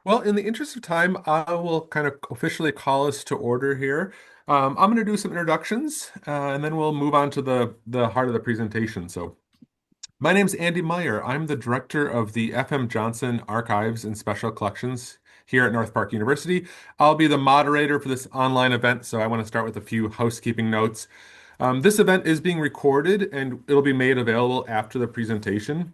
Well, in the interest of time, I will kind of officially call us to order here. I'm going to do some introductions, and then we'll move on to the heart of the presentation. So, my name's Andy Meyer. I'm the director of the F.M. Johnson Archives and Special Collections here at North Park University. I'll be the moderator for this online event, so I want to start with a few housekeeping notes. This event is being recorded, and it'll be made available after the presentation.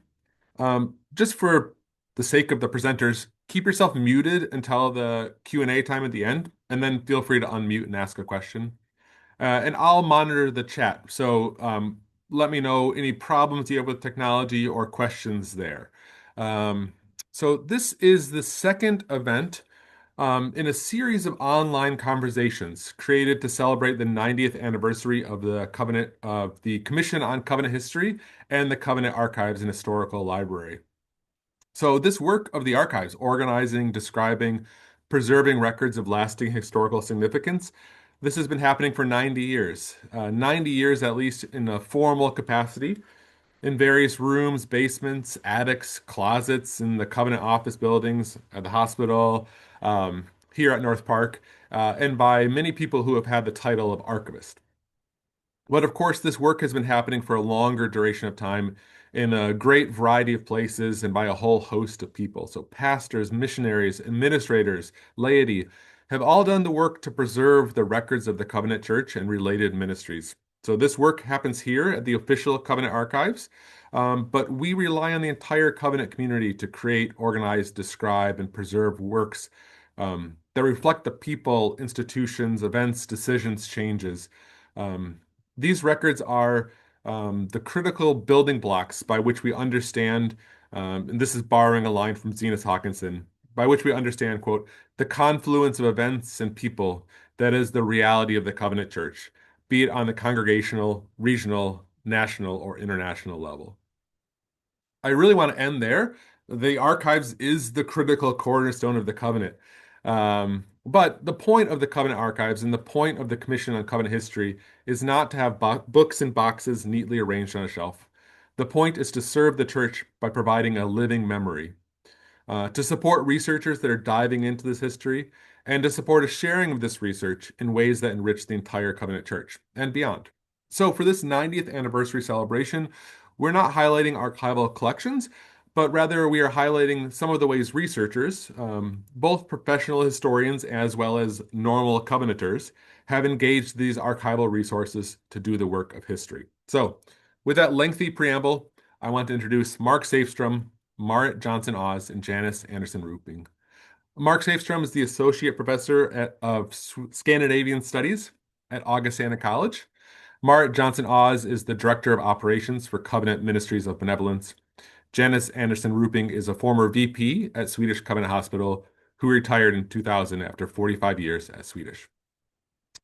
Just for the sake of the presenters, keep yourself muted until the Q&A time at the end, and then feel free to unmute and ask a question. And I'll monitor the chat. So let me know any problems you have with technology or questions there. Um, so this is the second event in a series of online conversations created to celebrate the 90th anniversary of the Covenant of the Commission on Covenant History and the Covenant Archives and Historical Library. So this work of the archives, organizing, describing, preserving records of lasting historical significance, this has been happening for 90 years. 90 years at least in a formal capacity in various rooms, basements, attics, closets, in the Covenant office buildings, at the hospital, here at North Park, and by many people who have had the title of archivist. But of course, this work has been happening for a longer duration of time in a great variety of places and by a whole host of people. So, pastors, missionaries, administrators, laity have all done the work to preserve the records of the Covenant Church and related ministries. So, this work happens here at the official Covenant Archives, but we rely on the entire Covenant community to create, organize, describe, and preserve works that reflect the people, institutions, events, decisions, changes. Um, these records are the critical building blocks by which we understand, and this is borrowing a line from Zenas Hawkinson, by which we understand, quote, the confluence of events and people that is the reality of the Covenant Church, be it on the congregational, regional, national, or international level. I really want to end there. The archives is the critical cornerstone of the covenant. But the point of the covenant archives and the point of the Commission on Covenant History is not to have books and boxes neatly arranged on a shelf. The point is to serve the church by providing a living memory, to support researchers that are diving into this history, and to support a sharing of this research in ways that enrich the entire covenant church and beyond. So, for this 90th anniversary celebration, we're not highlighting archival collections, but rather we are highlighting some of the ways researchers, both professional historians as well as normal covenanters, have engaged these archival resources to do the work of history. So, with that lengthy preamble, I want to introduce Mark Safstrom, Marit Johnson-Oz, and Janis Anderson Rueping. Mark Safstrom is the Associate Professor of Scandinavian Studies at Augustana College. Marit Johnson-Oz is the Director of Operations for Covenant Ministries of Benevolence. Janis Anderson Rueping is a former VP at Swedish Covenant Hospital who retired in 2000 after 45 years at Swedish.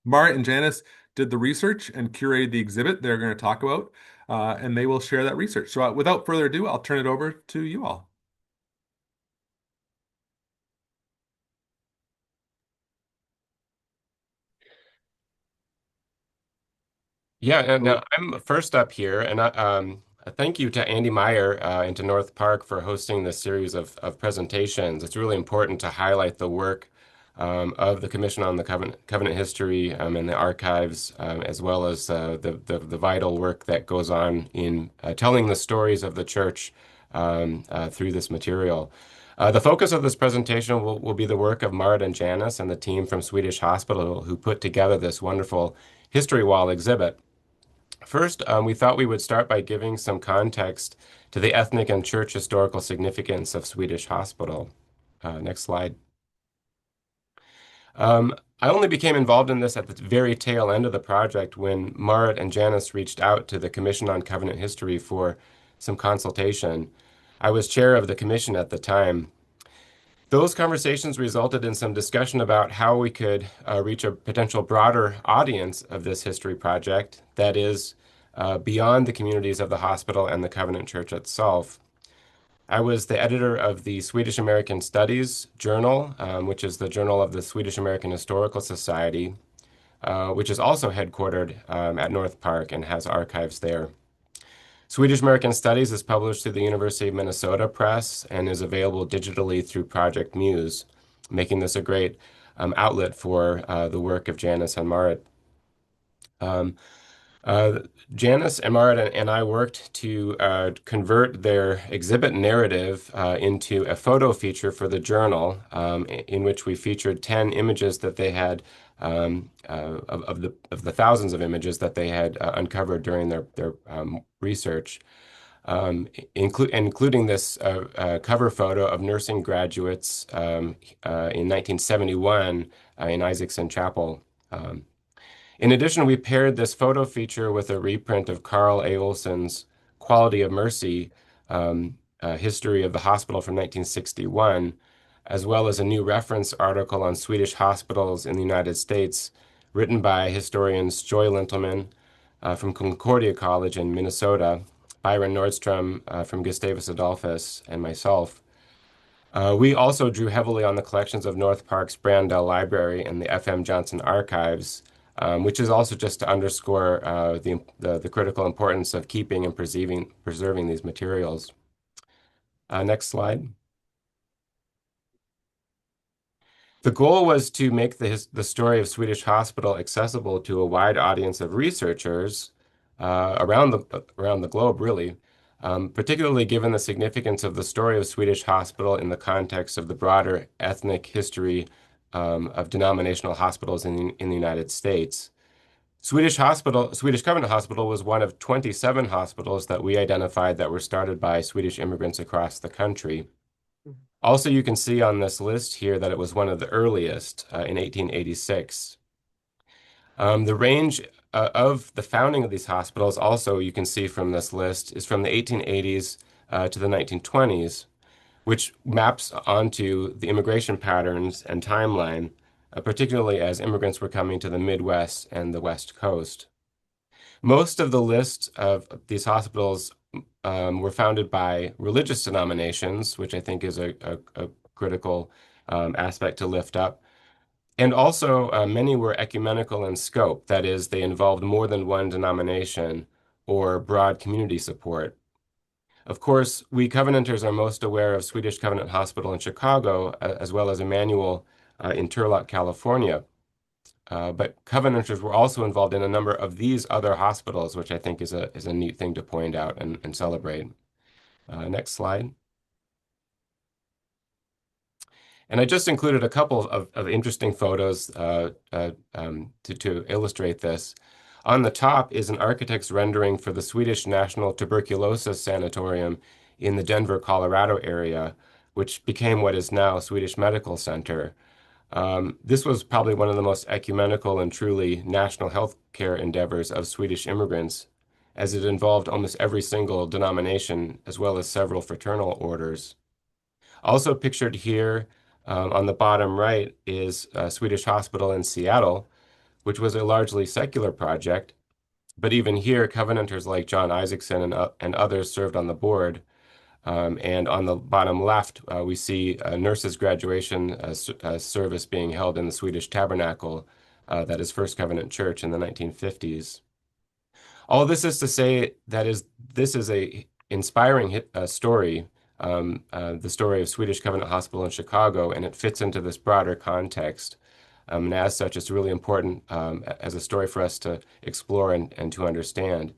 Marit and Janis did the research and curated the exhibit they're going to talk about, and they will share that research. So without further ado, I'll turn it over to you all. Yeah, and So I'm first up here, and a thank you to Andy Meyer and to North Park for hosting this series of presentations. It's really important to highlight the work of the Commission on the Covenant History and the archives, as well as the vital work that goes on in telling the stories of the church through this material. The focus of this presentation will be the work of Marit and Janis and the team from Swedish Hospital who put together this wonderful history wall exhibit. First, we thought we would start by giving some context to the ethnic and church historical significance of Swedish Hospital. Next slide. I only became involved in this at the very tail end of the project when Marit and Janis reached out to the Commission on Covenant History for some consultation. I was chair of the commission at the time. Those conversations resulted in some discussion about how we could reach a potential broader audience of this history project, that is, beyond the communities of the hospital and the Covenant Church itself. I was the editor of the Swedish American Studies Journal, which is the journal of the Swedish American Historical Society, which is also headquartered at North Park and has archives there. Swedish American Studies is published through the University of Minnesota Press and is available digitally through Project Muse, making this a great outlet for the work of Janis and Marit. Um, uh, Janis and Marit and I worked to convert their exhibit narrative into a photo feature for the journal, in which we featured 10 images that they had of the thousands of images that they had uncovered during their research, including this cover photo of nursing graduates in 1971 in Isaacson Chapel. Um, in addition, we paired this photo feature with a reprint of Carl A. Olson's Quality of Mercy, History of the Hospital from 1961, as well as a new reference article on Swedish hospitals in the United States, written by historians Joy Lintelman from Concordia College in Minnesota, Byron Nordstrom from Gustavus Adolphus, and myself. We also drew heavily on the collections of North Park's Brandell Library and the F.M. Johnson Archives, which is also just to underscore the critical importance of keeping and preserving these materials. Next slide. The goal was to make the story of Swedish Hospital accessible to a wide audience of researchers around the globe, really, particularly given the significance of the story of Swedish Hospital in the context of the broader ethnic history of denominational hospitals in the United States. Swedish Covenant Hospital was one of 27 hospitals that we identified that were started by Swedish immigrants across the country. Also, you can see on this list here that it was one of the earliest in 1886. The range of the founding of these hospitals, also you can see from this list, is from the 1880s to the 1920s, which maps onto the immigration patterns and timeline, particularly as immigrants were coming to the Midwest and the West Coast. Most of the list of these hospitals were founded by religious denominations, which I think is a critical aspect to lift up. And also, many were ecumenical in scope. That is, they involved more than one denomination or broad community support. Of course, we Covenanters are most aware of Swedish Covenant Hospital in Chicago, as well as Emmanuel in Turlock, California. But Covenanters were also involved in a number of these other hospitals, which I think is a neat thing to point out and celebrate. Next slide. And I just included a couple of interesting photos to illustrate this. On the top is an architect's rendering for the Swedish National Tuberculosis Sanatorium in the Denver, Colorado area, which became what is now Swedish Medical Center. This was probably one of the most ecumenical and truly national health care endeavors of Swedish immigrants, as it involved almost every single denomination, as well as several fraternal orders. Also pictured here on the bottom right is Swedish Hospital in Seattle, which was a largely secular project. But even here, Covenanters like John Isaacson and others served on the board. And on the bottom left, we see a nurse's graduation service being held in the Swedish Tabernacle, that is First Covenant Church in the 1950s. All this is to say this is a inspiring story, the story of Swedish Covenant Hospital in Chicago, and it fits into this broader context. And as such, it's really important as a story for us to explore and to understand.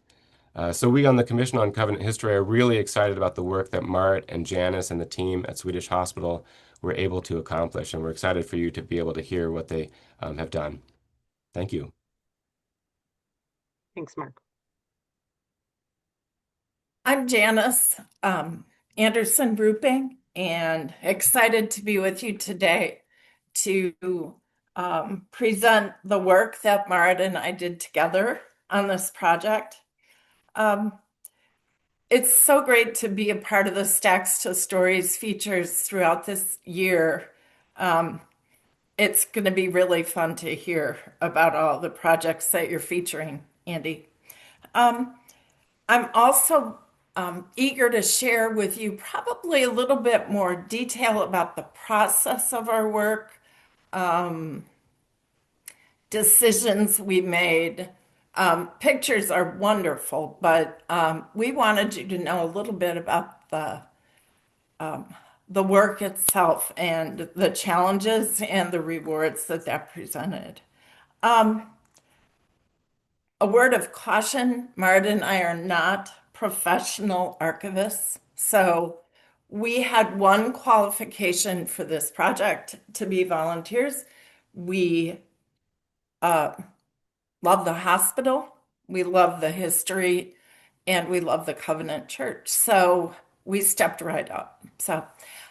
So we on the Commission on Covenant History are really excited about the work that Marit and Janis and the team at Swedish Hospital were able to accomplish, and we're excited for you to be able to hear what they have done. Thank you. Thanks, Mark. I'm Janis Anderson Rueping, and excited to be with you today to present the work that Marit and I did together on this project. It's so great to be a part of the Stacks to Stories features throughout this year. It's going to be really fun to hear about all the projects that you're featuring, Andy. I'm also eager to share with you probably a little bit more detail about the process of our work, decisions we made, Pictures are wonderful, but we wanted you to know a little bit about the work itself and the challenges and the rewards that that presented. Um, a word of caution, Marit and I are not professional archivists, so we had one qualification for this project to be volunteers. We uh, love the hospital, we love the history, and we love the Covenant Church. So we stepped right up. So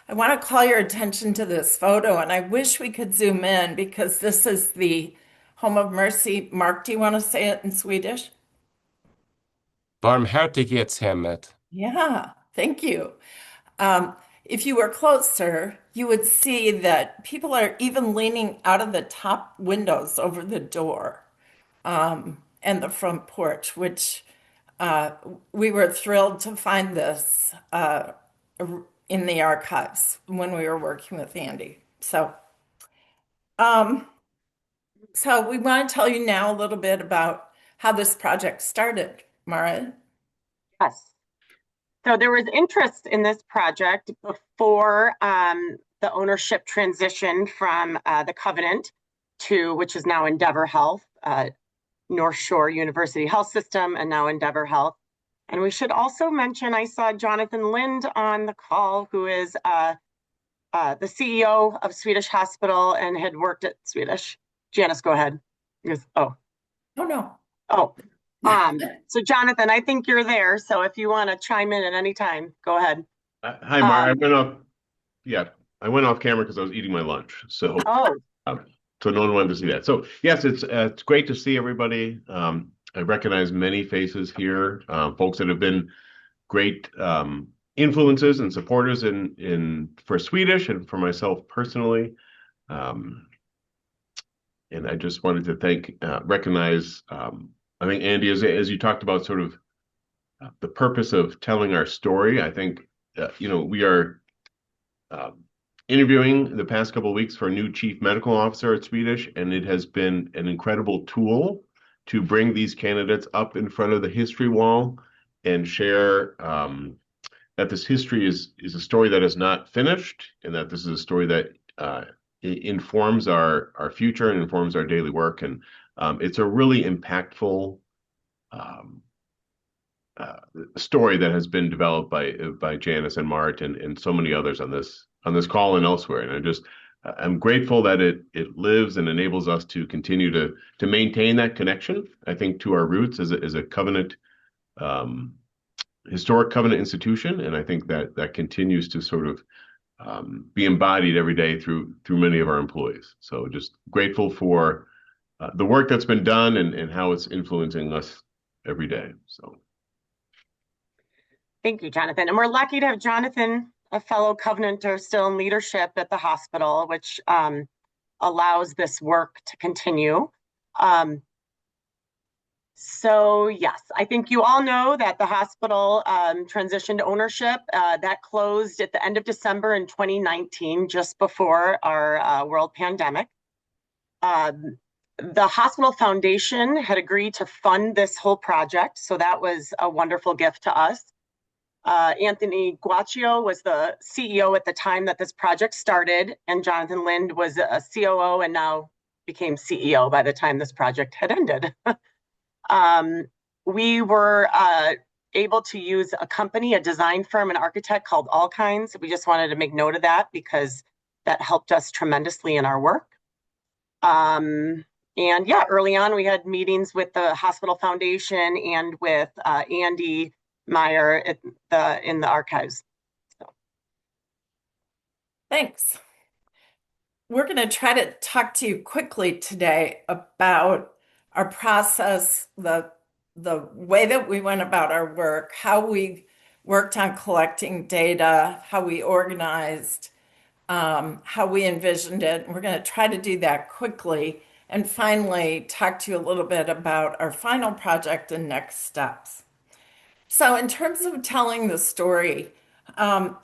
I want to call your attention to this photo, and I wish we could zoom in because this is the Home of Mercy. Mark, do you want to say it in Swedish? Barmhärtighetshemmet. Yeah, thank you. If you were closer, you would see that people are even leaning out of the top windows over the door and the front porch, which uh, we were thrilled to find this in the archives when we were working with Andy. Um, so we want to tell you now a little bit about how this project started, Marit. Yes. So there was interest in this project before the ownership transition from the Covenant to, which is now Endeavor Health, North Shore University Health System, and now Endeavor Health. And we should also mention, I saw Jonathan Lind on the call, who is the CEO of Swedish Hospital and had worked at Swedish. Janis, go ahead. Oh, no. Oh, so Jonathan, I think you're there. So if you want to chime in at any time, go ahead. Hi, Mark. I went off camera because I was eating my lunch. So, so no one wanted to see that. So yes, it's great to see everybody. I recognize many faces here, folks that have been great influences and supporters in for Swedish and for myself personally. And I just wanted to recognize. I think Andy, as you talked about, sort of the purpose of telling our story. I think we are interviewing the past couple of weeks for a new chief medical officer at Swedish, and it has been an incredible tool to bring these candidates up in front of the history wall and share that this history is a story that is not finished, and that this is a story that informs our future and informs our daily work. And it's a really impactful story that has been developed by Janis and Marit and so many others on this call and elsewhere. And I'm grateful that it lives and enables us to continue to maintain that connection, I think, to our roots as a covenant, historic covenant institution. And I think that continues to sort of be embodied every day through many of our employees. So just grateful for the work that's been done and how it's influencing us every day. So thank you, Jonathan. And we're lucky to have Jonathan, a fellow Covenanter, still in leadership at the hospital, which allows this work to continue. So yes, I think you all know that the hospital transitioned ownership. That closed at the end of December in 2019, just before our world pandemic. The hospital foundation had agreed to fund this whole project, so that was a wonderful gift to us. Anthony Guaccio was the CEO at the time that this project started, and Jonathan Lind was a COO and now became CEO by the time this project had ended. We were able to use a company, a design firm, an architect called All Kinds. We just wanted to make note of that because that helped us tremendously in our work. And yeah, early on, we had meetings with the hospital foundation and with Andy Meyer in the archives. So. Thanks. We're going to try to talk to you quickly today about our process, the way that we went about our work, how we worked on collecting data, how we organized, how we envisioned it. And we're going to try to do that quickly. And finally, talk to you a little bit about our final project and next steps. So in terms of telling the story, Mark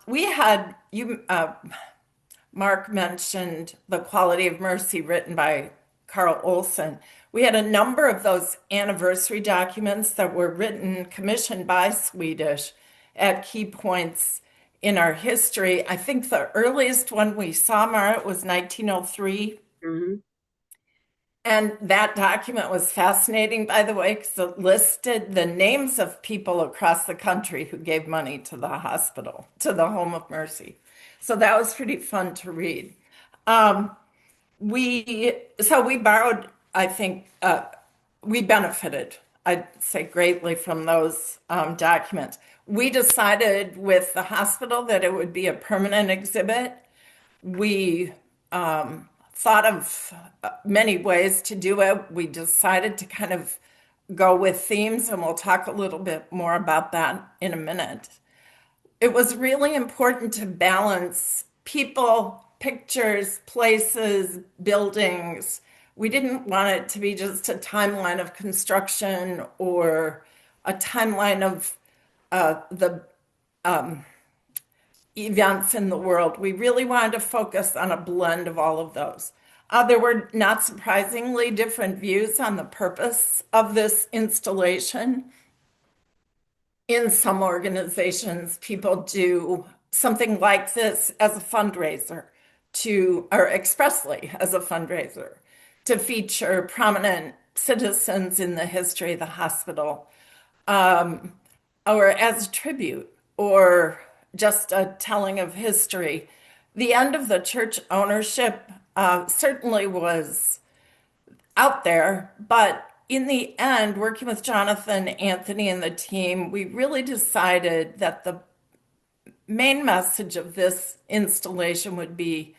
mentioned The Quality of Mercy written by Carl Olson. We had a number of those anniversary documents that were written, commissioned by Swedish at key points in our history. I think the earliest one we saw, Marit, was 1903. Mm-hmm. And that document was fascinating, by the way, because it listed the names of people across the country who gave money to the hospital, to the Home of Mercy. So that was pretty fun to read. We borrowed, I think, we benefited, I'd say, greatly from those documents. We decided with the hospital that it would be a permanent exhibit. We thought of many ways to do it. We decided to kind of go with themes, and we'll talk a little bit more about that in a minute. It was really important to balance people, pictures, places, buildings. We didn't want it to be just a timeline of construction or a timeline of the events in the world. We really wanted to focus on a blend of all of those. There were, not surprisingly, different views on the purpose of this installation. In some organizations, people do something like this as a fundraiser or expressly as a fundraiser, to feature prominent citizens in the history of the hospital, or as a tribute, or just a telling of history. The end of the church ownership certainly was out there, but in the end, working with Jonathan, Anthony, and the team, we really decided that the main message of this installation would be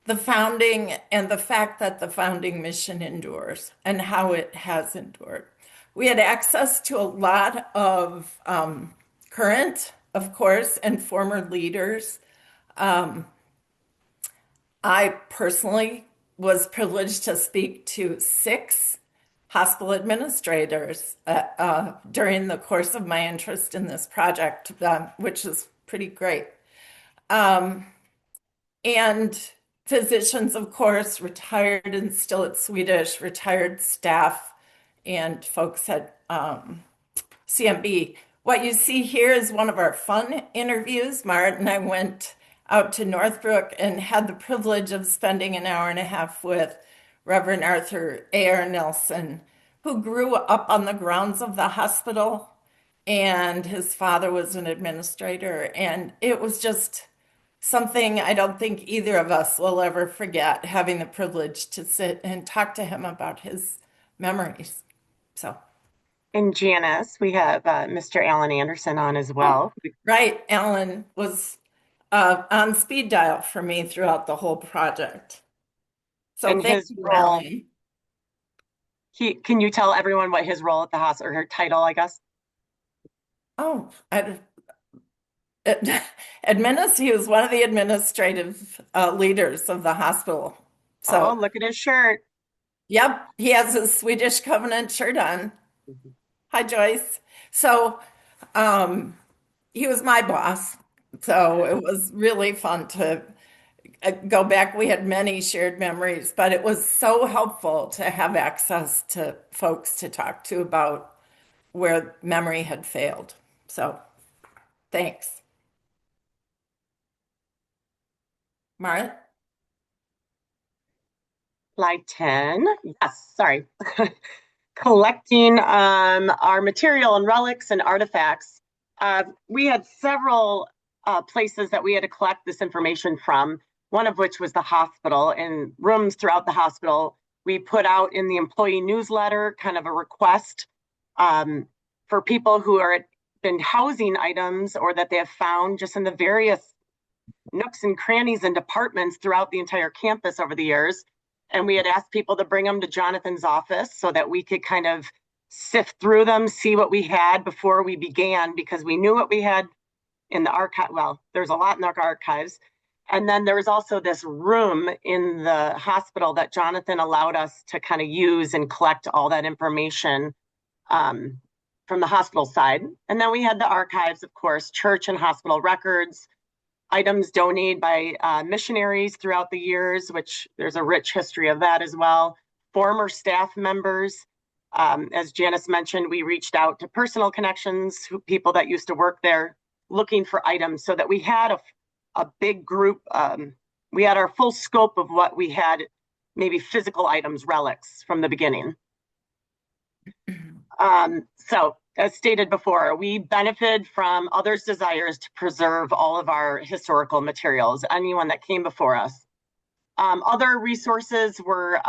the founding and the fact that the founding mission endures and how it has endured. We had access to a lot of current, of course, and former leaders. I personally was privileged to speak to 6 hospital administrators during the course of my interest in this project, which is pretty great. And physicians, of course, retired and still at Swedish, retired staff, and folks at CMB. What you see here is one of our fun interviews. Marit and I went out to Northbrook and had the privilege of spending an hour and a half with Reverend Arthur A.R. Nelson, who grew up on the grounds of the hospital, and his father was an administrator. And it was just something I don't think either of us will ever forget, having the privilege to sit and talk to him about his memories. So. And Janis, we have Mr. Alan Anderson on as well. Oh, right. Alan was on speed dial for me throughout the whole project. So and thank his you, role, Alan. Can you tell everyone what his role at the hospital, or her title, I guess? Oh, he was one of the administrative leaders of the hospiel. So, oh, look at his shirt. Yep, he has his Swedish Covenant shirt on. Mm-hmm. Hi, Joyce. So, he was my boss. So it was really fun to go back. We had many shared memories, but it was so helpful to have access to folks to talk to about where memory had failed. So thanks. Marit? Slide 10. Yes, sorry. Collecting our material and relics and artifacts. We had several places that we had to collect this information from, one of which was the hospital, and rooms throughout the hospital. We put out in the employee newsletter kind of a request for people who are been housing items or that they have found just in the various nooks and crannies and departments throughout the entire campus over the years. And we had asked people to bring them to Jonathan's office so that we could kind of sift through them, see what we had before we began, because we knew what we had in the archive. Well, there's a lot in our archives. And then there was also this room in the hospital that Jonathan allowed us to kind of use and collect all that information from the hospital side. And then we had the archives, of course, church and hospital records, items donated by missionaries throughout the years, which there's a rich history of that as well. former staff members. As Janis mentioned, we reached out to personal connections, people that used to work there, looking for items so that we had a big group. We had our full scope of what we had, maybe physical items, relics from the beginning. So as stated before, we benefited from others' desires to preserve all of our historical materials, anyone that came before us. Other resources were,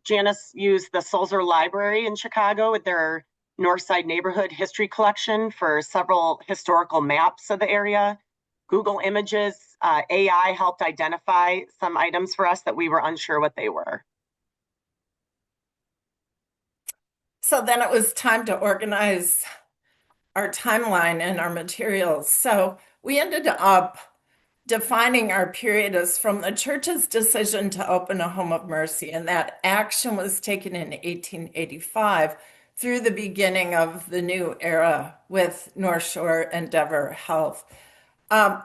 Janis used the Sulzer Library in Chicago with their Northside Neighborhood History Collection for several historical maps of the area. Google Images, AI helped identify some items for us that we were unsure what they were. So then it was time to organize our timeline and our materials. So we ended up defining our period as from the church's decision to open a home of mercy, and that action was taken in 1885 through the beginning of the new era with North Shore Endeavor Health.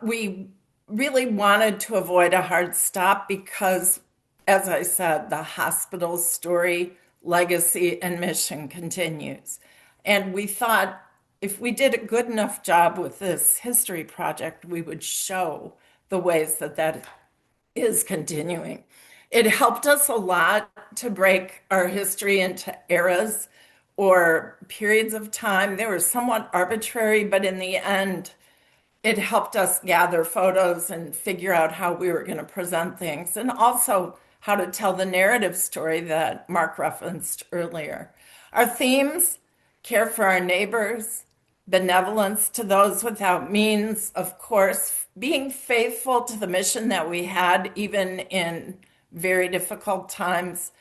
We really wanted to avoid a hard stop because, as I said, the hospital's story, legacy, and mission continues. And we thought if we did a good enough job with this history project, we would show the ways that that is continuing. It helped us a lot to break our history into eras or periods of time. They were somewhat arbitrary, but in the end, it helped us gather photos and figure out how we were going to present things, and also how to tell the narrative story that Mark referenced earlier. Our themes: care for our neighbors, benevolence to those without means, of course, being faithful to the mission that we had even in very difficult times,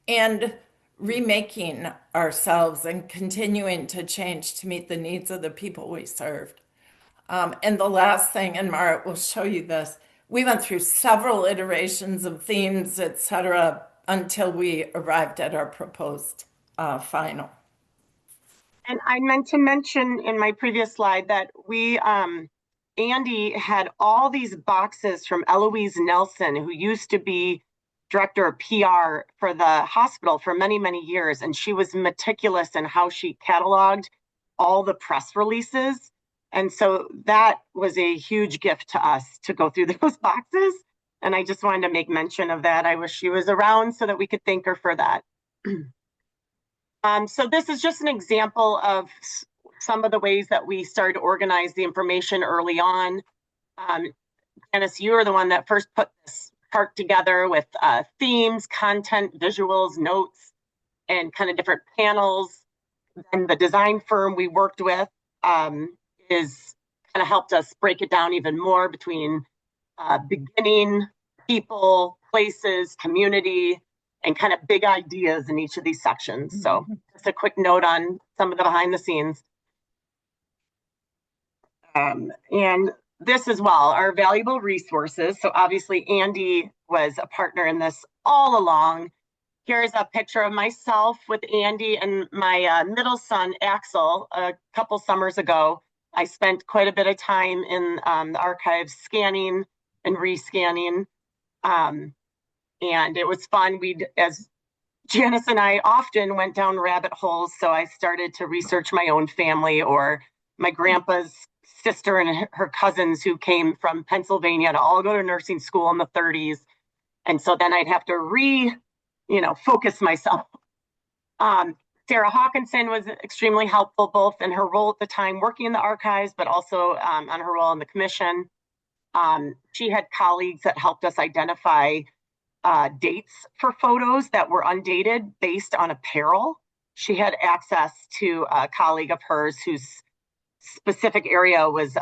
and remaking ourselves and continuing to change to meet the needs of the people we served. And the last thing, and Marit will show you this, we went through several iterations of themes, etc., until we arrived at our proposed final. And I meant to mention in my previous slide that we, Andy had all these boxes from Eloise Nelson, who used to be director of PR for the hospital for many, many years. And she was meticulous in how she cataloged all the press releases. And so that was a huge gift to us to go through those boxes. And I just wanted to make mention of that. I wish she was around so that we could thank her for that. So this is just an example of some of the ways that we started to organize the information early on. Janis, you were the one that first put this chart together with themes, content, visuals, notes, and kind of different panels. And the design firm we worked with is kind of helped us break it down even more between beginning, people, places, community, and kind of big ideas in each of these sections. So just a quick note on some of the behind the scenes. And this as well, our valuable resources. So obviously Andy was a partner in this all along. Here's a picture of myself with Andy and my middle son, Axel, a couple summers ago. I spent quite a bit of time in the archives scanning and rescanning. And it was fun. As Janis and I often went down rabbit holes. So I started to research my own family or my grandpa's sister and her cousins who came from Pennsylvania to all go to nursing school in the 30s. And so then I'd have to focus myself. Sarah Hawkinson was extremely helpful, both in her role at the time working in the archives, but also on her role in the commission. She had colleagues that helped us identify dates for photos that were undated based on apparel. She had access to a colleague of hers whose specific area was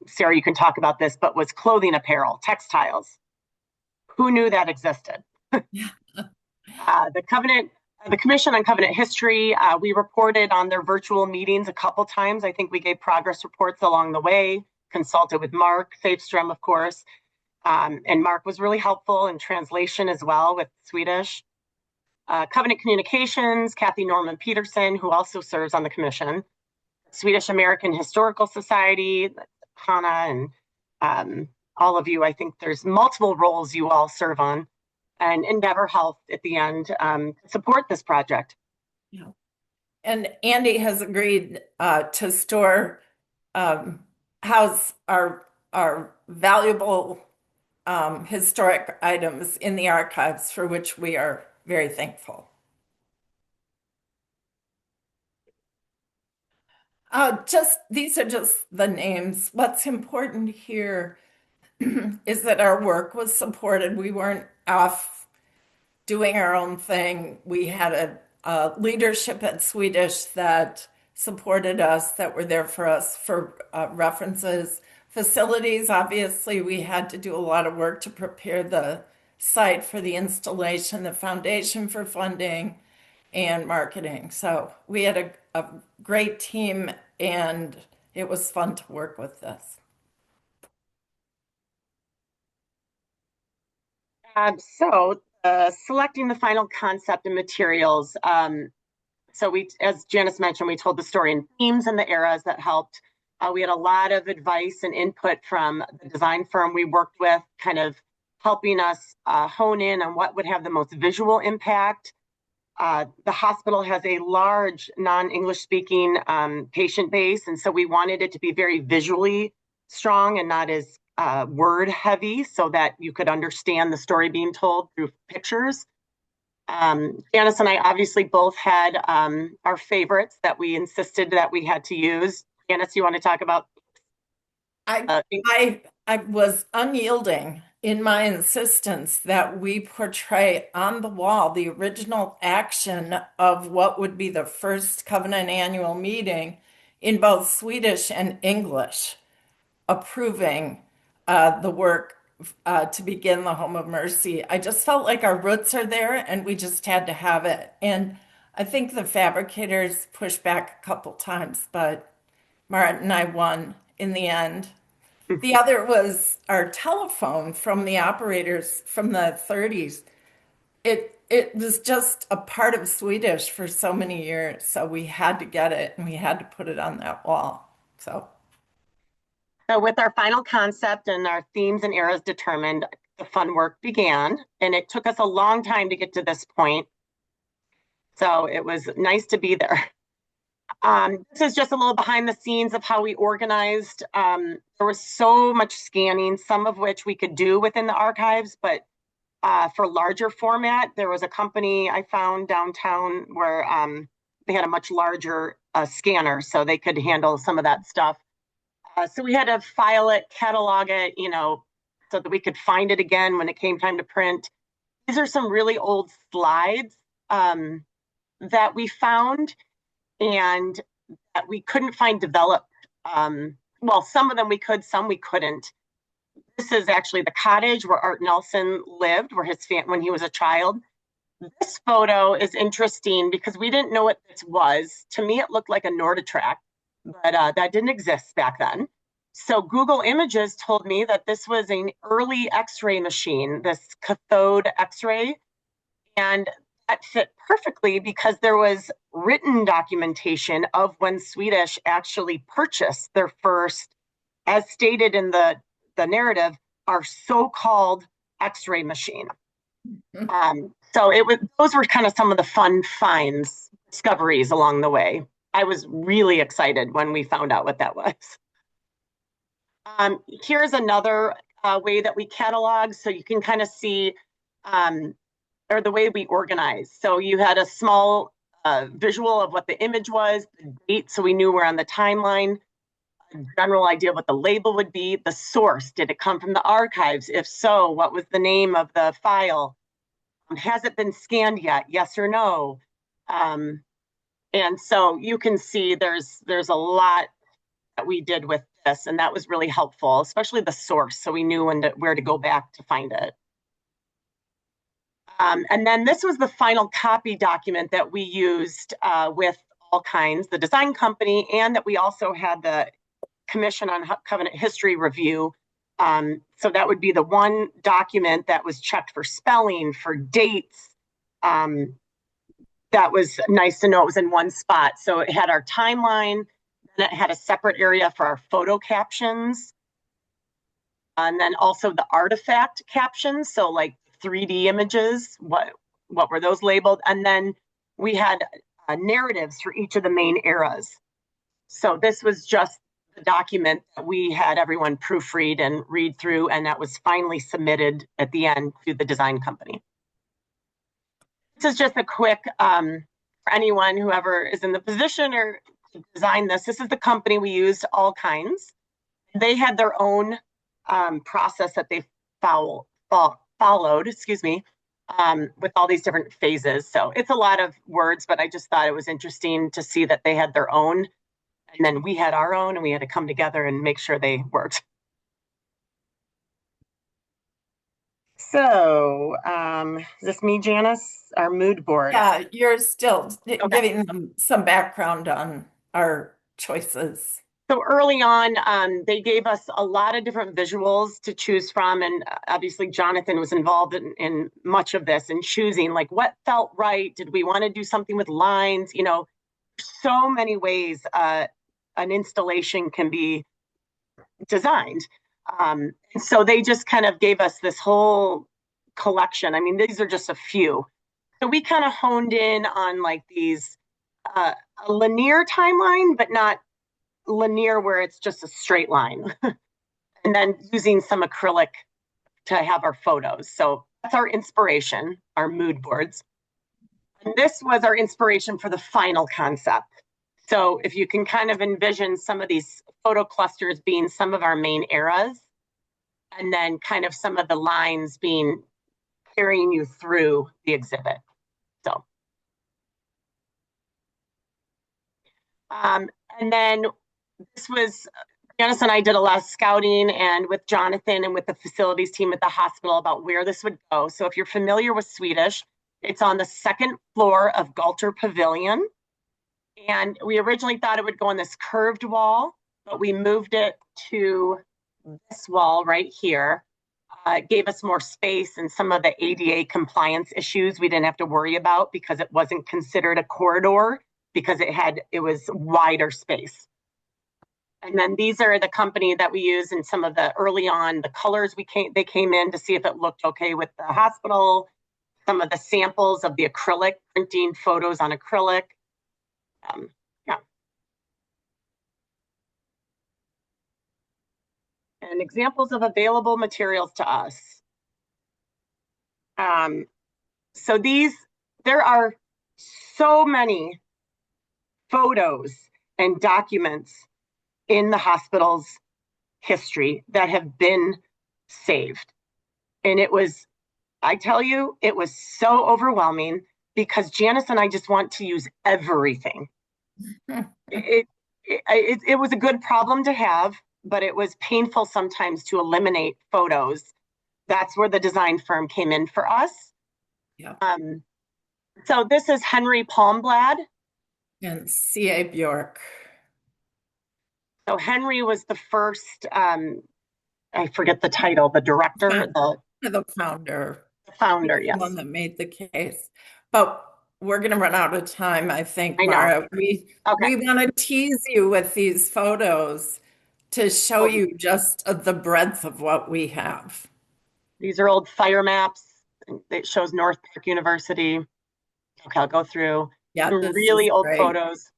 Sarah, you can talk about this, but was clothing apparel, textiles. Who knew that existed? The Commission on Covenant History, we reported on their virtual meetings a couple times. I think we gave progress reports along the way, consulted with Mark, Safstrom, of course. And Mark was really helpful in translation as well with Swedish. Covenant Communications, Kathy Norman Peterson, who also serves on the commission. Swedish American Historical Society, Hannah, and all of you. I think there's multiple roles you all serve on. and Endeavor Health at the end to support this project. Yeah. And Andy has agreed to store house our valuable historic items in the archives, for which we are very thankful. These are just the names. What's important here is that our work was supported. We weren't off doing our own thing. We had a leadership at Swedish that supported us, that were there for us for references. Facilities, obviously, we had to do a lot of work to prepare the site for the installation, the foundation for funding, and marketing. So we had a great team, and it was fun to work with this. So selecting the final concept and materials. So we, as Janis mentioned, we told the story in themes and the eras that helped. We had a lot of advice and input from the design firm we worked with, kind of helping us hone in on what would have the most visual impact. The hospital has a large non-English speaking patient base, and so we wanted it to be very visually strong and not as word heavy, so that you could understand the story being told through pictures. Janis and I obviously both had our favorites that we insisted that we had to use. Janis, you want to talk about? I was unyielding in my insistence that we portray on the wall the original action of what would be the first Covenant annual meeting in both Swedish and English, approving the work to begin the Home of Mercy. I just felt like our roots are there and we just had to have it. And I think the fabricators pushed back a couple times, but Marit and I won in the end. The other was our telephone from the operators from the 30s. It was just a part of Swedish for so many years, so we had to get it and we had to put it on that wall. So with our final concept and our themes and eras determined, the fun work began, and it took us a long time to get to this point. So it was nice to be there. This is just a little behind the scenes of how we organized. There was so much scanning, some of which we could do within the archives, but for larger format, there was a company I found downtown where they had a much larger scanner, so they could handle some of that stuff. So we had to file it, catalog it, so that we could find it again when it came time to print. These are some really old slides that we found and that we couldn't find developed. Well, some of them we could, some we couldn't. This is actually the cottage where Art Nelson lived, where when he was a child. This photo is interesting because we didn't know what this was. To me, it looked like a Norditrack, but that didn't exist back then. So Google Images told me that this was an early X-ray machine, this cathode X-ray, and that fit perfectly because there was written documentation of when Swedish actually purchased their first, as stated in the narrative, our so-called X-ray machine. So those were kind of some of the fun finds, discoveries along the way. I was really excited when we found out what that was. Here's another way that we catalog, so you can kind of see or the way we organize. So you had a small visual of what the image was, the date, so we knew we're on the timeline, a general idea of what the label would be, the source. Did it come from the archives? If so, what was the name of the file? Has it been scanned yet? Yes or no? And so you can see there's a lot that we did with this, and that was really helpful, especially the source, so we knew where to go back to find it. And then this was the final copy document that we used with all kinds, the design company, and that we also had the Commission on Covenant History review. So that would be the one document that was checked for spelling, for dates. That was nice to know it was in one spot. So it had our timeline, then it had a separate area for our photo captions, and then also the artifact captions. So like 3D images. What were those labeled? And then we had narratives for each of the main eras. So this was just the document that we had everyone proofread and read through, and that was finally submitted at the end to the design company. This is just a quick, for anyone, whoever is in the position or to design this, this is the company we used, All Kinds. They had their own process that they followed, excuse me, with all these different phases. So it's a lot of words, but I just thought it was interesting to see that they had their own, and then we had our own, and we had to come together and make sure they worked. So, is this me, Janis? Our mood board. Yeah, you're still giving them some background on our choices. So early on, they gave us a lot of different visuals to choose from. And obviously, Jonathan was involved in much of this and choosing like what felt right. Did we want to do something with lines? You know, so many ways an installation can be designed. And so they just kind of gave us this whole collection. I mean, these are just a few. So we kind of honed in on like these a linear timeline, but not linear where it's just a straight line. And then using some acrylic to have our photos. So that's our inspiration, our mood boards. And this was our inspiration for the final concept. So if you can kind of envision some of these photo clusters being some of our main eras, and then kind of some of the lines being carrying you through the exhibit. So, and then this was, Janis and I did a lot of scouting and with Jonathan and with the facilities team at the hospital about where this would go. So if you're familiar with Swedish, it's on the second floor of Galter Pavilion. And we originally thought it would go on this curved wall, but we moved it to this wall right here. It gave us more space and some of the ADA compliance issues we didn't have to worry about because it wasn't considered a corridor because it was wider space. And then these are the company that we use in some of the early on, the colors they came in to see if it looked okay with the hospital, some of the samples of the acrylic, printing photos on acrylic. Yeah. And examples of available materials to us. So there are so many photos and documents in the hospital's history that have been saved. And I tell you, it was so overwhelming because Janis and I just want to use everything. It was a good problem to have, but it was painful sometimes to eliminate photos. That's where the design firm came in for us. Yeah. So this is Henry Palmblad. And C.A. Bjork. So Henry was the first, I forget the title, the director, the founder. The founder, yes. The one that made the case. But we're going to run out of time, I think, I know. Mara. We want to tease you with these photos to show you just the breadth of what we have. These are old fire maps. It shows North Park University. Okay, I'll go through. Yeah, really old photos.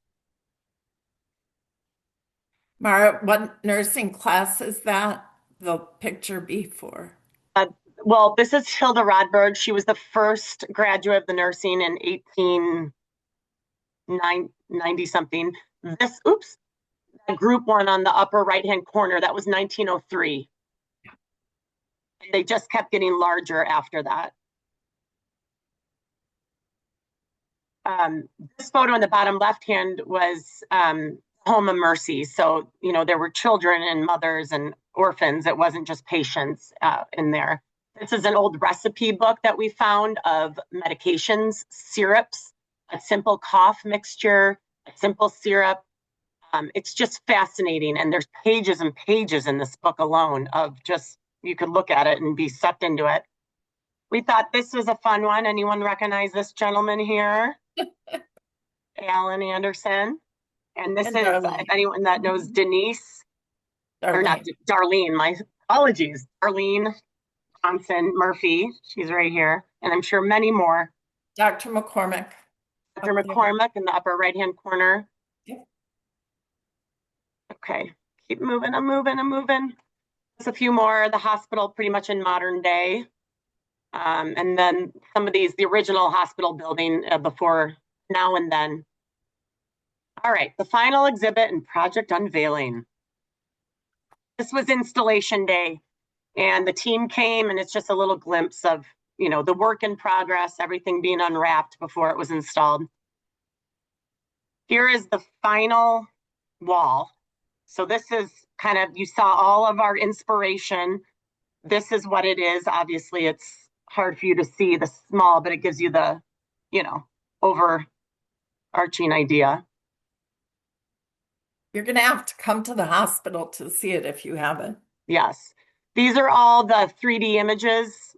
Mara, what nursing class is that the picture be for? Well, this is Hilda Rodberg. She was the first graduate of the nursing in 1890 something. This, group one on the upper right-hand corner, that was 1903. And they just kept getting larger after that. This photo in the bottom left-hand was Home of Mercy. So, there were children and mothers and orphans. It wasn't just patients in there. This is an old recipe book that we found of medications, syrups, a simple cough mixture, a simple syrup. It's just fascinating. And there's pages and pages in this book alone of just, you could look at it and be sucked into it. We thought this was a fun one. Anyone recognize this gentleman here? Alan Anderson. And this is, if anyone that knows Denise, or not Darlene, my apologies, Darlene Johnson Murphy, she's right here, and I'm sure many more. Dr. McCormick. Dr. McCormick in the upper right-hand corner. Yep. Okay, keep moving, I'm moving. There's a few more, the hospital pretty much in modern day. And then some of these, the original hospital building before now and then. All right, the final exhibit and project unveiling. This was installation day, and the team came, and it's just a little glimpse of, the work in progress, everything being unwrapped before it was installed. Here is the final wall. So this is kind of, you saw all of our inspiration. This is what it is. Obviously, it's hard for you to see the small, but it gives you the, overarching idea. You're going to have to come to the hospital to see it if you haven't. Yes. These are all the 3D images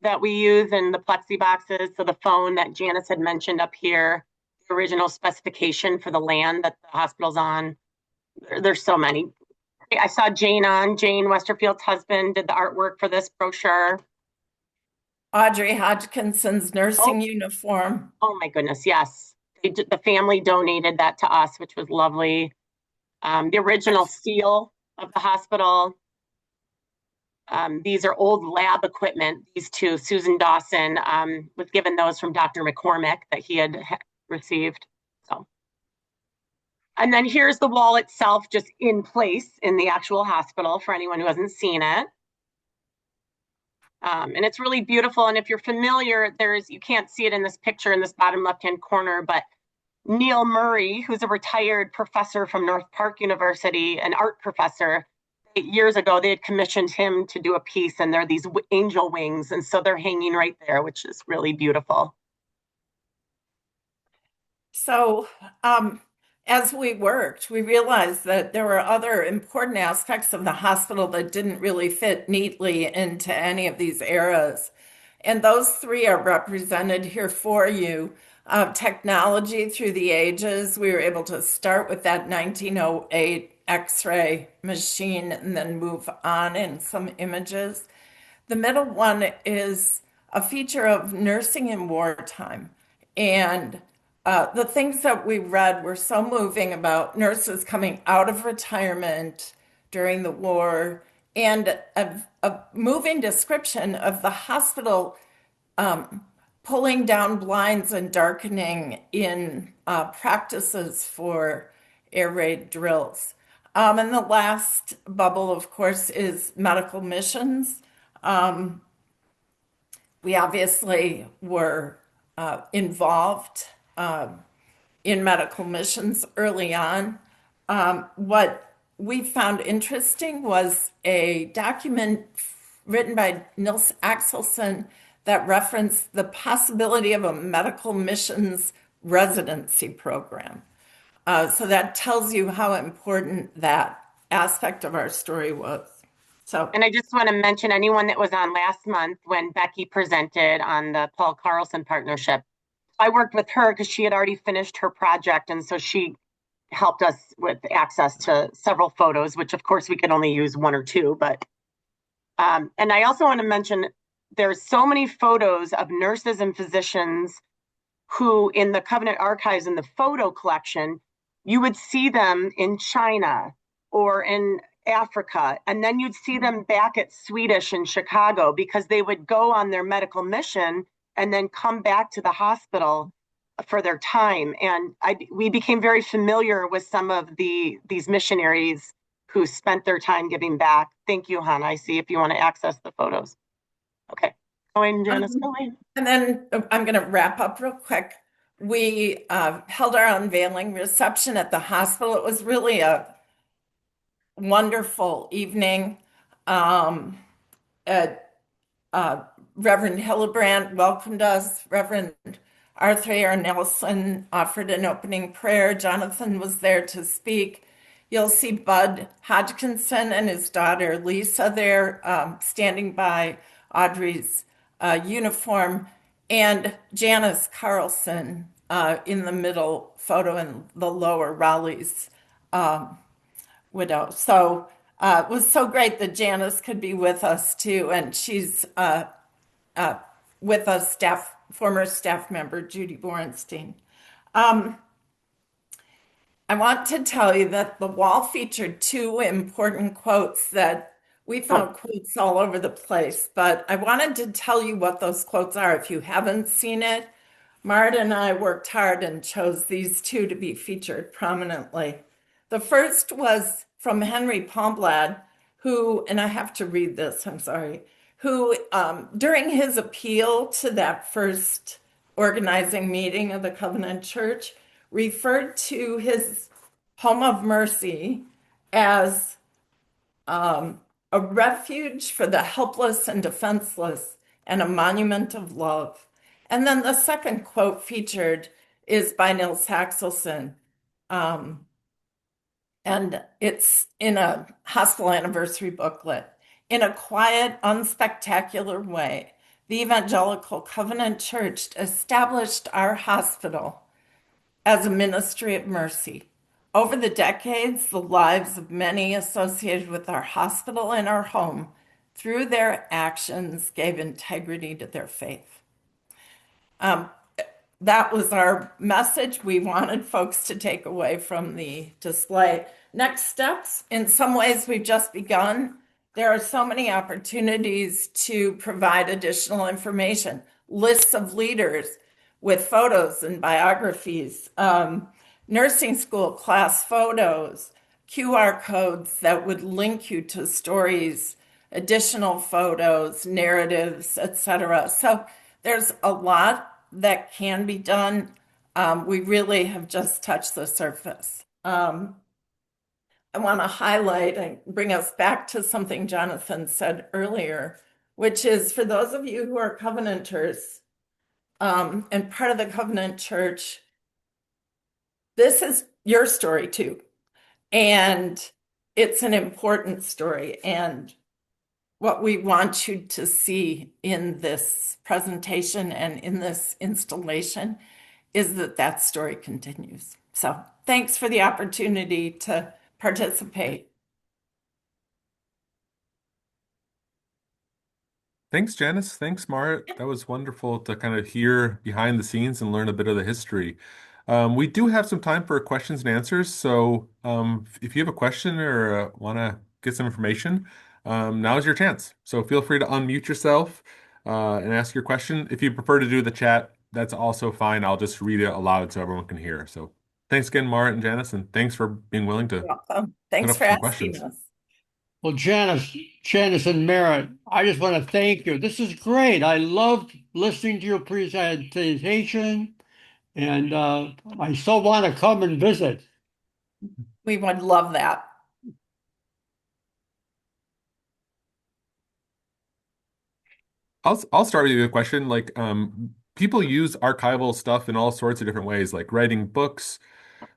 that we use in the plexi boxes. So the phone that Janis had mentioned up here, the original specification for the land that the hospital's on. There's so many. I saw Jane Westerfield's husband, did the artwork for this brochure. Audrey Hodgkinson's nursing uniform. Oh my goodness, yes. The family donated that to us, which was lovely. The original seal of the hospital. These are old lab equipment. These two, Susan Dawson was given those from Dr. McCormick that he had received. So, and then here's the wall itself, just in place in the actual hospital for anyone who hasn't seen it. And it's really beautiful. And if you're familiar, you can't see it in this picture in this bottom left-hand corner, but Neil Murray, who's a retired professor from North Park University, an art professor, 8 years ago, they had commissioned him to do a piece, and they're these angel wings. And so they're hanging right there, which is really beautiful. So as we worked, we realized that there were other important aspects of the hospital that didn't really fit neatly into any of these eras. And those three are represented here for you. Technology through the ages, we were able to start with that 1908 X-ray machine and then move on in some images. The middle one is a feature of nursing in wartime. And the things that we read were so moving about nurses coming out of retirement during the war, and a moving description of the hospital pulling down blinds and darkening in practices for air raid drills. And the last bubble, of course, is medical missions. We obviously were involved in medical missions early on. What we found interesting was a document written by Nils Axelsson that referenced the possibility of a medical missions residency program. So that tells you how important that aspect of our story was. And I just want to mention anyone that was on last month when Becky presented on the Paul Carlson partnership. I worked with her because she had already finished her project, and so she helped us with access to several photos, which of course we could only use one or two. But and I also want to mention there's so many photos of nurses and physicians who, in the Covenant archives in the photo collection, you would see them in China or in Africa, and then you'd see them back at Swedish in Chicago because they would go on their medical mission and then come back to the hospital for their time. And we became very familiar with some of these missionaries who spent their time giving back. Thank you, Hannah. I see if you want to access the photos. Okay, going, Janis, going. And then I'm going to wrap up real quick. We held our unveiling reception at the hospital. It was really a wonderful evening. Reverend Hillebrand welcomed us. Reverend Arthur A. Nelson offered an opening prayer. Jonathan was there to speak. You'll see Bud Hodgkinson and his daughter Lisa there standing by Audrey's uniform, and Janis Carlson in the middle photo in the lower, Raleigh's widow. So it was so great that Janis could be with us too, and she's with us, former staff member Judy Borenstein. I want to tell you that the wall featured two important quotes that we found quotes all over the place, but I wanted to tell you what those quotes are. If you haven't seen it, Marit and I worked hard and chose these two to be featured prominently. The first was from Henry Palmblad, who, and I have to read this, I'm sorry, who, during his appeal to that first organizing meeting of the Covenant Church, referred to his home of mercy as a refuge for the helpless and defenseless and a monument of love. And then the second quote featured is by Nils Axelson. And it's in a hospital anniversary booklet. In a quiet, unspectacular way, the Evangelical Covenant Church established our hospital as a ministry of mercy. Over the decades, the lives of many associated with our hospital and our home, through their actions, gave integrity to their faith. That was our message we wanted folks to take away from the display. Next steps, in some ways we've just begun. There are so many opportunities to provide additional information, lists of leaders with photos and biographies, nursing school class photos, QR codes that would link you to stories, additional photos, narratives, etc. So there's a lot that can be done. We really have just touched the surface. I want to highlight and bring us back to something Jonathan said earlier, which is for those of you who are Covenanters and part of the Covenant Church, this is your story too. And it's an important story. And what we want you to see in this presentation and in this installation is that that story continues. So thanks for the opportunity to participate. Thanks, Janis. Thanks, Marit. That was wonderful to kind of hear behind the scenes and learn a bit of the history. We do have some time for questions and answers. So if you have a question or want to get some information, now is your chance. So feel free to unmute yourself and ask your question. If you prefer to do the chat, that's also fine. I'll just read it aloud so everyone can hear. So thanks again, Marit and Janis, and thanks for being willing to Welcome. put Thanks up for some asking questions. us. Well, Janis and Marit, I just want to thank you. This is great. I loved listening to your presentation, and I so want to come and visit. We would love that. I'll start with you a question. Like, people use archival stuff in all sorts of different ways, like writing books,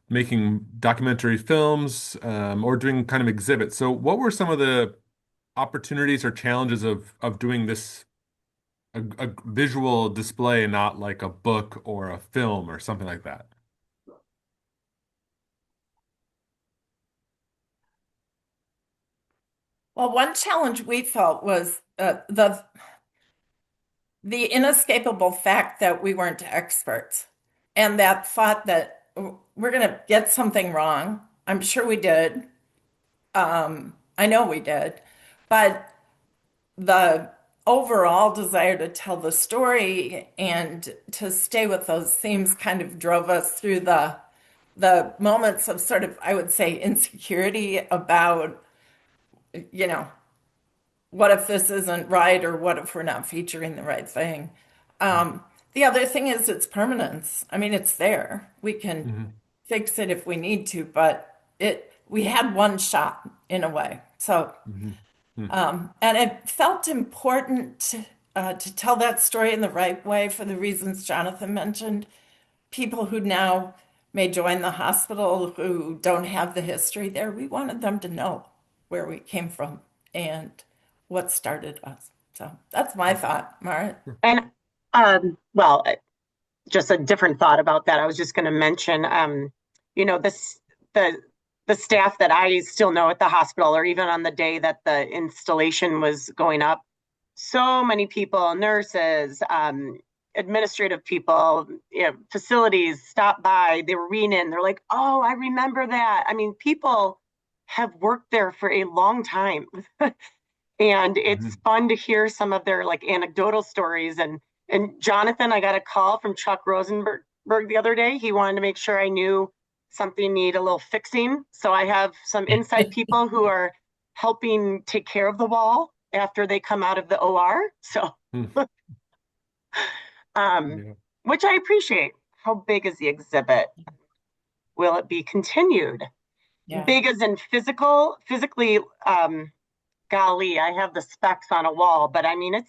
making documentary films, or doing kind of exhibits. So, what were some of the opportunities or challenges of doing this a visual display, and not like a book or a film or something like that? Well, one challenge we felt was the inescapable fact that we weren't experts, and that thought that we're going to get something wrong. I'm sure we did. I know we did. But the overall desire to tell the story and to stay with those themes kind of drove us through the moments of sort of, I would say, insecurity about, you know, what if this isn't right, or what if we're not featuring the right thing? The other thing is its permanence. I mean, it's there. We can fix it if we need to, but we had one shot in a way. So, and it felt important to tell that story in the right way for the reasons Jonathan mentioned. People who now may join the hospital who don't have the history there, we wanted them to know where we came from and what started us. So that's my thought, Marit. And well, just a different thought about that. I was just going to mention, you know, the the staff that I still know at the hospital, or even on the day that the installation was going up. So many people, nurses, administrative people, facilities stopped by. They were reading in. They're like, "Oh, I remember that." I mean, people have worked there for a long time. And it's fun to hear some of their like anecdotal stories. And Jonathan, I got a call from Chuck Rosenberg the other day. He wanted to make sure I knew something need a little fixing. So I have some inside people who are helping take care of the wall after they come out of the OR. So, which I appreciate. How big is the exhibit? Will it be continued? Yeah. Big as in physically, golly, I have the specs on a wall, but I mean,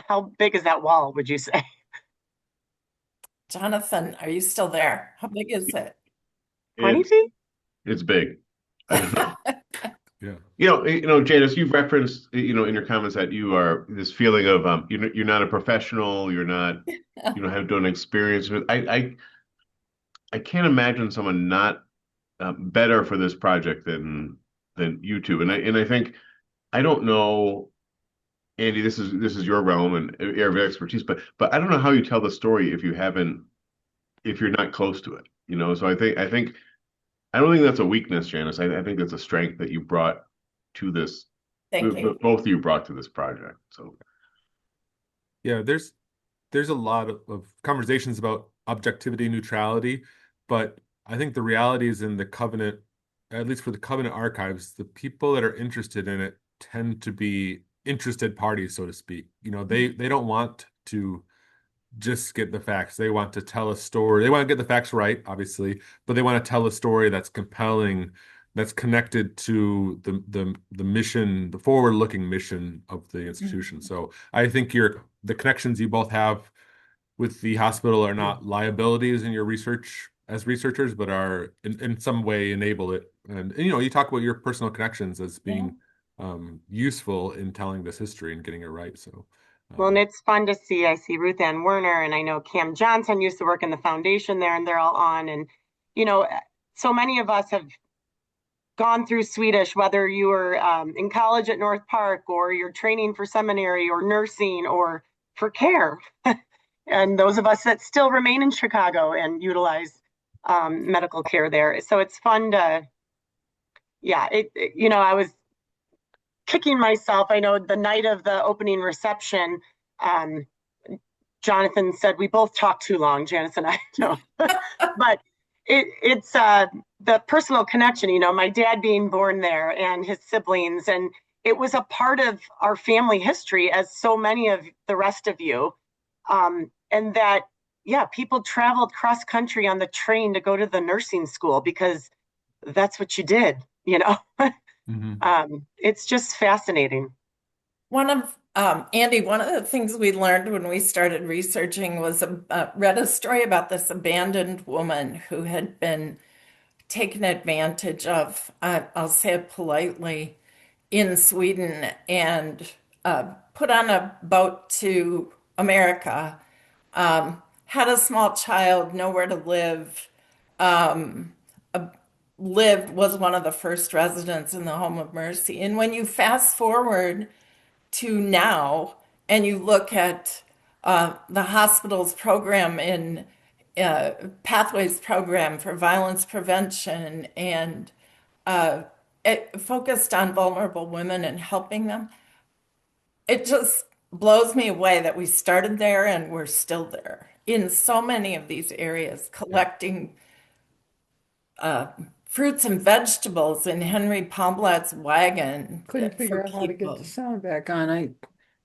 how big is that wall, would you say? Jonathan, are you still there? How big is it? 20 feet? It's big. Yeah. Janis, you've referenced, in your comments that you are this feeling of you're not a professional, you're not, have done experience with. I can't imagine someone not better for this project than you two. And I think I don't know, Andy, this is your realm and area of expertise, but I don't know how you tell the story if you're not close to it. So I don't think that's a weakness, Janis. I think that's a strength that you brought to this. Thank you. Both of you brought to this project. So yeah, there's a lot of conversations about objectivity, neutrality, but I think the reality is in the Covenant, at least for the Covenant archives, the people that are interested in it tend to be interested parties, so to speak. They don't want to just get the facts. They want to tell a story. They want to get the facts right, obviously, but they want to tell a story that's compelling, that's connected to the mission, the forward-looking mission of the institution. So I think the connections you both have with the hospital are not liabilities in your research as researchers, but are in some way enable it. And you talk about your personal connections as being useful in telling this history and getting it right. So. Well, and it's fun to see. I see Ruth Ann Werner, and I know Cam Johnson used to work in the foundation there, and they're all on. And, so many of us have gone through Swedish, whether you were in college at North Park, or you're training for seminary or nursing or for care. And those of us that still remain in Chicago and utilize medical care there. So it's fun to, I was kicking myself. I know the night of the opening reception, Jonathan said we both talked too long, Janis and I. No. But it's the personal connection, my dad being born there and his siblings, and it was a part of our family history, as so many of the rest of you. And that, people traveled cross country on the train to go to the nursing school because that's what you did, It's just fascinating. Andy, one of the things we learned when we started researching was read a story about this abandoned woman who had been taken advantage of, I'll say it politely, in Sweden and put on a boat to America, had a small child, nowhere to live, was one of the first residents in the Home of Mercy. And when you fast forward to now and you look at the hospital's program in Pathways program for violence prevention, and it focused on vulnerable women and helping them, it just blows me away that we started there and we're still there in so many of these areas, collecting fruits and vegetables in Henry Palmblatt's wagon. Couldn't figure for out how to get people. the sound back on. I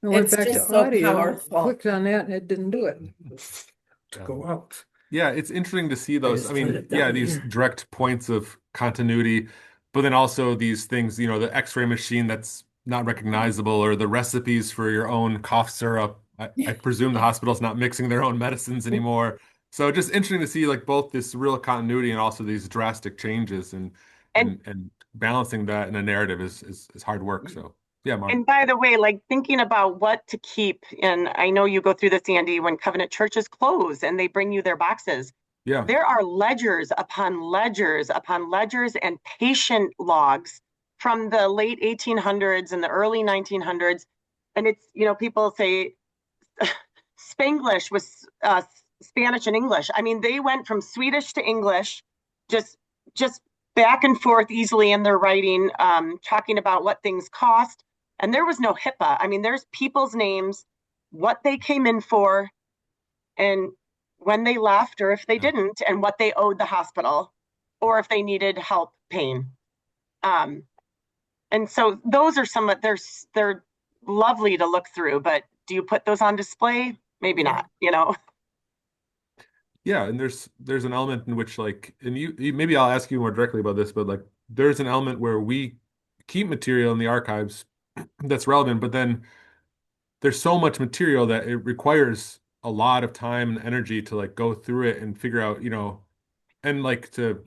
went It's back to just so audio, powerful. clicked on that, and it didn't do it. To go out. Yeah, it's interesting to see those. just I mean, turned it down these here. direct points of continuity, but then also these things, the X-ray machine that's not recognizable, or the recipes for your own cough syrup. I presume the hospital's not mixing their own medicines anymore. So just interesting to see like both this real continuity and also these drastic changes, and balancing that in a narrative is hard work. So yeah, Mark. And by the way, like thinking about what to keep, and I know you go through this, Andy, when Covenant churches close and they bring you their boxes. Yeah. There are ledgers upon ledgers upon ledgers and patient logs from the late 1800s and the early 1900s. And it's, people say Spanglish was Spanish and English. I mean, they went from Swedish to English, just back and forth easily in their writing, talking about what things cost. And there was no HIPAA. I mean, there's people's names, what they came in for, and when they left, or if they didn't, and what they owed the hospital, or if they needed help paying. And so those are some of, they're lovely to look through, but do you put those on display? Maybe not, Yeah, and there's an element in which, like, and you maybe I'll ask you more directly about this, but like there's an element where we keep material in the archives that's relevant, but then there's so much material that it requires a lot of time and energy to like go through it and figure out, and like to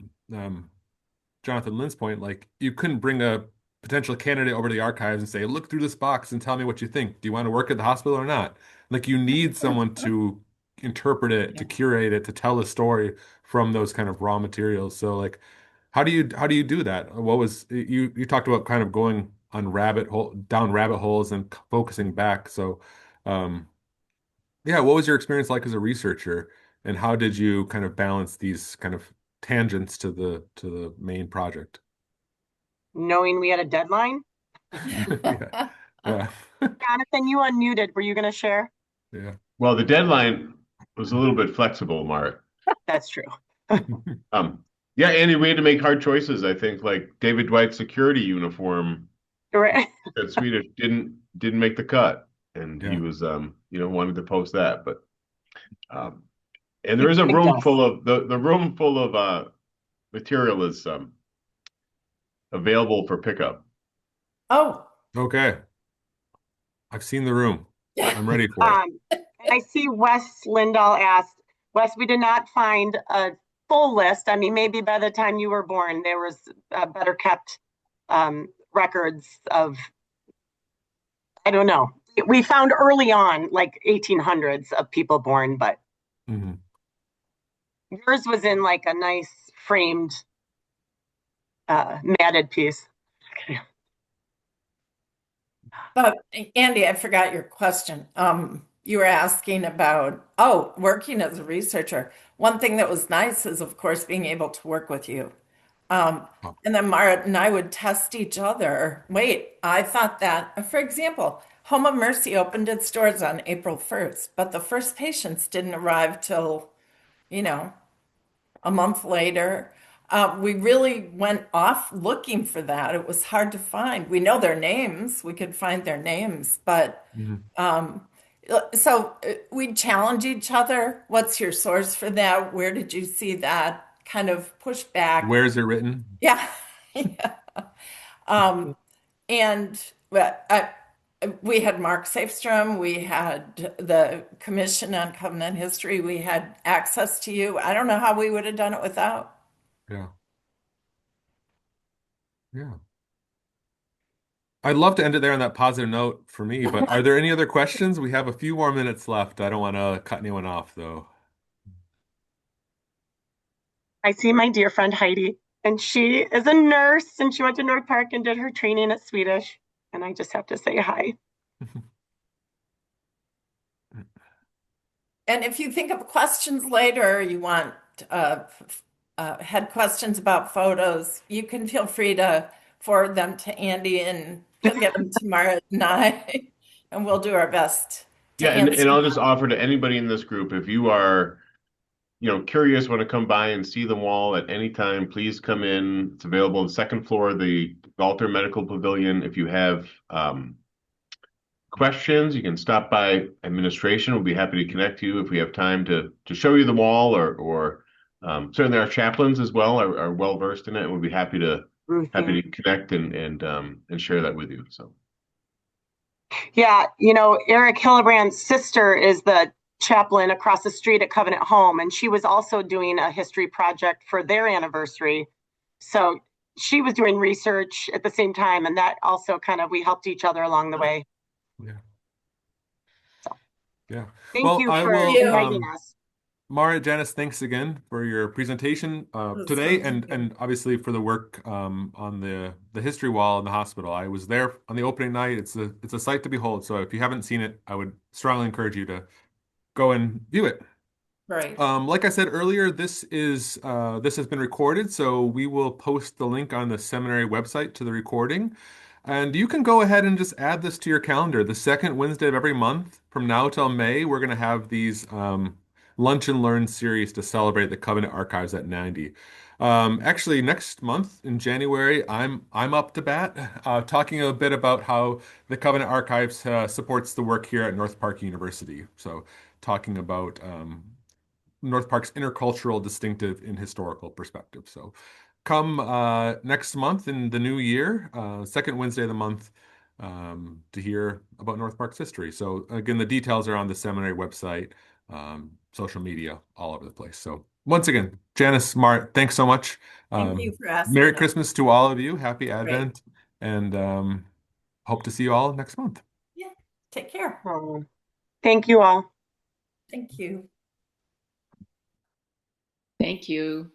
Jonathan Lynn's point, like you couldn't bring a potential candidate over to the archives and say, look through this box and tell me what you think. Do you want to work at the hospital or not? Like you need someone to interpret it, to curate it, to tell a story from those kind of raw materials. So like how do you do that? What was you talked about kind of going on down rabbit holes and focusing back. So yeah, what was your experience like as a researcher, and how did you kind of balance these kind of tangents to the main project? knowing we had a deadline. Yeah. Yeah. Jonathan, you unmuted. Were you going to share? Yeah. Well, the deadline was a little bit flexible, Marit. That's true. Yeah, Andy, we had to make hard choices. I think like David Dwight's security uniform Right. at Swedish didn't make the cut, and he Yeah. was wanted to post that, but and there is a room full of the room full of material is available for pickup. Oh, Okay. I've seen the room. yeah. I'm ready for it. And I see Wes Lindahl asked, Wes, we did not find a full list. I mean, maybe by the time you were born, there was better kept records of, I don't know. We found early on, like 1800s of people born, but Mhm. yours was in like a nice framed matted piece. But Andy, I forgot your question. You were asking about, working as a researcher. One thing that was nice is, of course, being able to work with you. And then Marit and I would test each other. Wait, I thought that, for example, Home of Mercy opened its doors on April 1st, but the first patients didn't arrive till, a month later. We really went off looking for that. It was hard to find. We know their names. We could find their names, but Mhm. so we challenge each other. What's your source for that? Where did you see that? Kind of push back. Where is it written? Yeah. Yeah. And we had Mark Safstrom, we had the Commission on Covenant History, we had access to you. I don't know how we would have done it without. Yeah. Yeah. I'd love to end it there on that positive note for me, but are there any other questions? We have a few more minutes left. I don't want to cut anyone off, though. I see my dear friend Heidi, and she is a nurse, and she went to North Park and did her training at Swedish. And I just have to say hi. And if you think of questions later, you want had questions about photos, you can feel free to forward them to Andy, and he'll get them to Marit and I, and we'll do our best to Yeah, and answer I'll just them. offer to anybody in this group, if you are curious, want to come by and see the wall at any time, please come in. It's available on the second floor of the Galter Medical Pavilion. If you have questions, you can stop by administration. We'll be happy to connect you if we have time to show you the wall, or certainly our chaplains as well are well versed in it, and we'll be happy to connect and share that with you. So yeah, Eric Hillebrand's sister is the chaplain across the street at Covenant Home, and she was also doing a history project for their anniversary. So she was doing research at the same time, and that also we helped each other along the way. Yeah. So, Yeah. thank Well, you I for will inviting us. Marit, Janis, thanks again for your presentation was today, fun to hear. and obviously for the work on the history wall in the hospital. I was there on the opening night. It's a sight to behold. So if you haven't seen it, I would strongly encourage you to go and view it. Right. Like I said earlier, this has been recorded, so we will post the link on the seminary website to the recording. And you can go ahead and just add this to your calendar. The second Wednesday of every month from now till May, we're going to have these Lunch and Learn series to celebrate the Covenant Archives at 90. Actually, next month in January, I'm up to bat, talking a bit about how the Covenant Archives supports the work here at North Park University. So, talking about North Park's intercultural, distinctive, and historical perspective. So, come next month in the new year, second Wednesday of the month, to hear about North Park's history. So, again, the details are on the seminary website, social media, all over the place. So, once again, Janis, Mart, thanks so much. Thank you for Merry asking us. Christmas to all of you. Happy Great. Advent, and hope to see you all next month. Yeah. Take care. Thank you all. Thank you. Thank you.